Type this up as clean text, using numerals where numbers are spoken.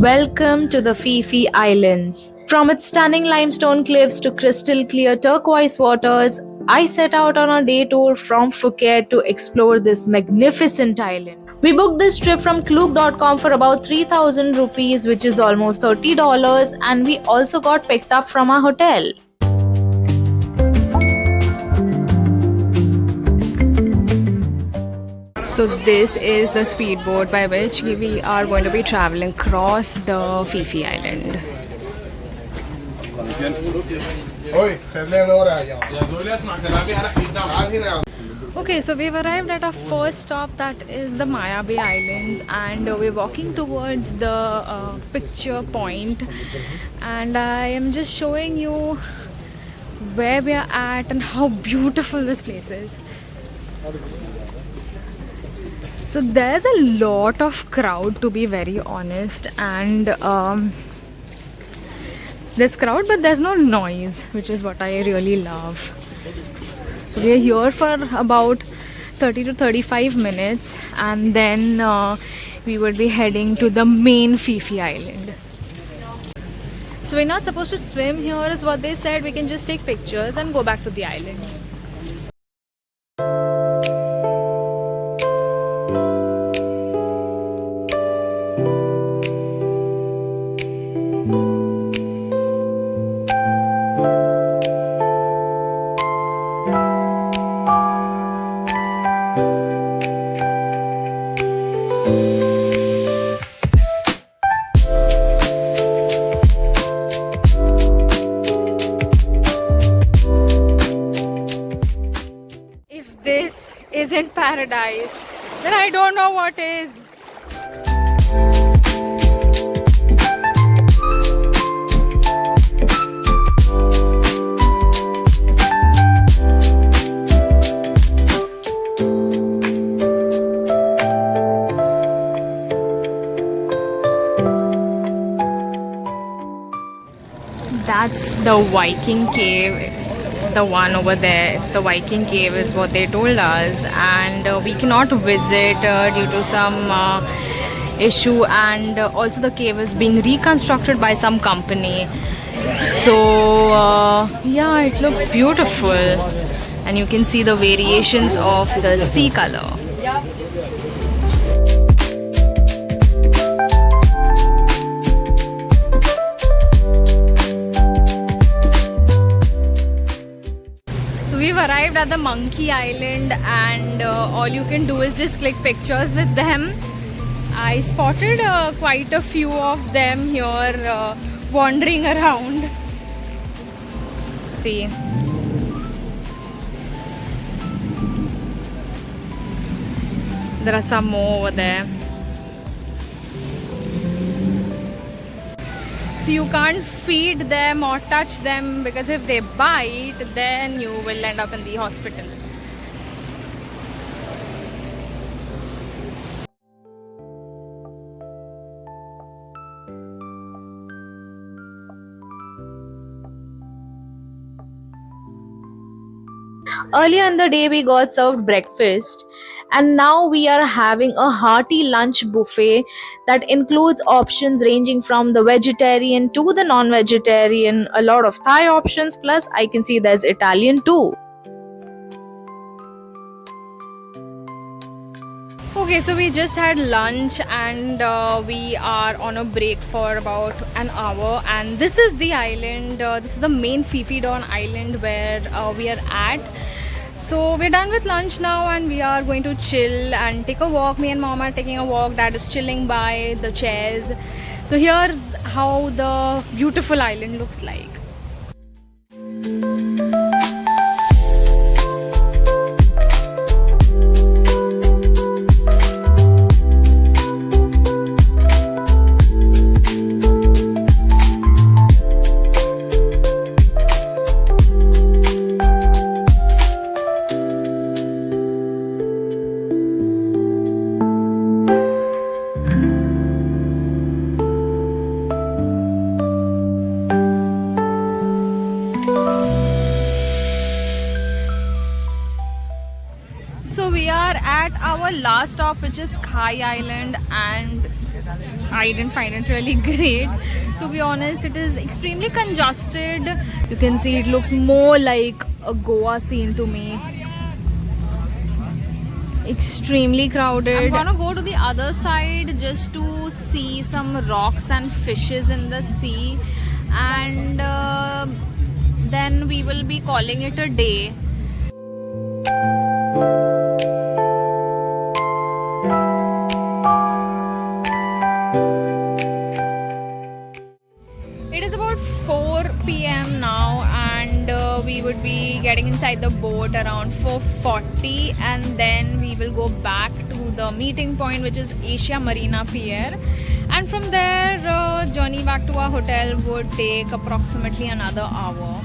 Welcome to the Phi Phi Islands. From its stunning limestone cliffs to crystal clear turquoise waters, I set out on a day tour from Phuket to explore this magnificent island. We booked this trip from Klook.com for about 3000 rupees, which is almost $30, and we also got picked up from our hotel. So this is the speedboat by which we are going to be traveling across the Phi Phi Island. Okay, so we've arrived at our first stop, that is the Maya Bay Islands, and we're walking towards the picture point, and I am just showing you where we are at and how beautiful this place is. So there's a lot of crowd, to be very honest, and there's crowd but there's no noise, which is what I really love. So we are here for about 30 to 35 minutes, and then we will be heading to the main Phi Phi Island. So we're not supposed to swim here is what they said. We can just take pictures and go back to the island. This isn't paradise, then I don't know what is. That's the Viking Cave. The one over there, it's the Viking Cave is what they told us, and we cannot visit due to some issue, and also the cave is being reconstructed by some company. So yeah, it looks beautiful, and you can see the variations of the sea color. We've arrived at the Monkey Island, and all you can do is just click pictures with them. I spotted quite a few of them here wandering around. See. There are some more over there. So you can't feed them or touch them, because if they bite, then you will end up in the hospital. Earlier in the day, we got served breakfast, and now we are having a hearty lunch buffet that includes options ranging from the vegetarian to the non-vegetarian, a lot of Thai options, plus I can see there's Italian too. Okay, so we just had lunch, and we are on a break for about an hour, and this is the island, this is the main Phi Phi Don Island where we are at. So we're done with lunch now, and we are going to chill and take a walk. Me and mom are taking a walk. Dad is chilling by the chairs. So here's how the beautiful island looks like. So we are at our last stop, which is Khai Island, and I didn't find it really great. To be honest, it is extremely congested. You can see it looks more like a Goa scene to me. Extremely crowded. I'm gonna go to the other side just to see some rocks and fishes in the sea, and then we will be calling it a day. It is about 4 p.m. now, and we would be getting inside the boat around 4:40, and then we will go back to the meeting point, which is Asia Marina Pier, and from there journey back to our hotel would take approximately another hour.